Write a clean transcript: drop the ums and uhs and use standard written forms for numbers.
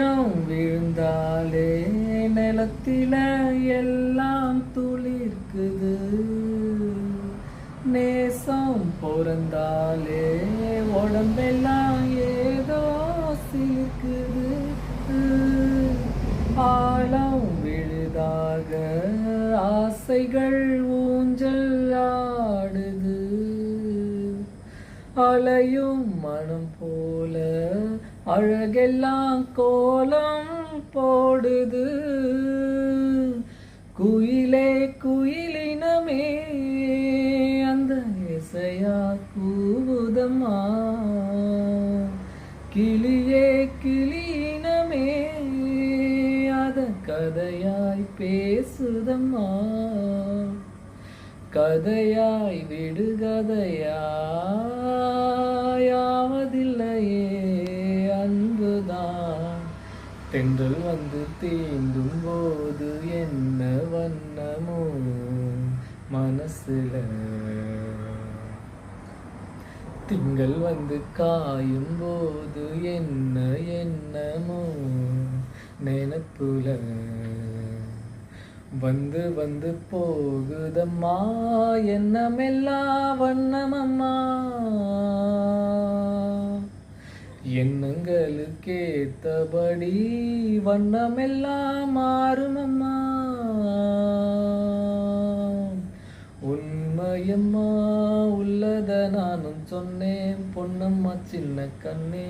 ஈரம் விழுந்தாலே நிலத்தில எல்லாம் துளிர்க்குது. நேசம் பொறந்தாலே உடம்பெல்லாம் ஏதோ சிலிர்க்குது. ஆழம் விழுதாக ஆசைகள் ஊஞ்சல் ஆடுது. அலையும் மனம் போல அழகெல்லாம் கோலம் போடுது. குயிலே குயிலினமே அந்த இசையா கூவுதம்மா. கிளியே கிளியினமே அத கதையாய் பேசுதம்மா. கதையாய் விடுகதையாவதில்லையே அன்புதான். தென்றல் வந்து தீண்டும் போது என்ன வண்ணமோ மனசுல. திங்கள் வந்து காயும் போது என்ன என்னமோ நினைப்புல. வந்து வந்து போகுதம்மா எண்ணமெல்லாம் வண்ணமம்மா. எண்ணங்களுக்கேத்தபடி வண்ணமெல்லாம் மாறுமம்மா. உண்மையம்மா உள்ளத நானும் சொன்னேன் பொன்னம்மா சின்ன கண்ணே.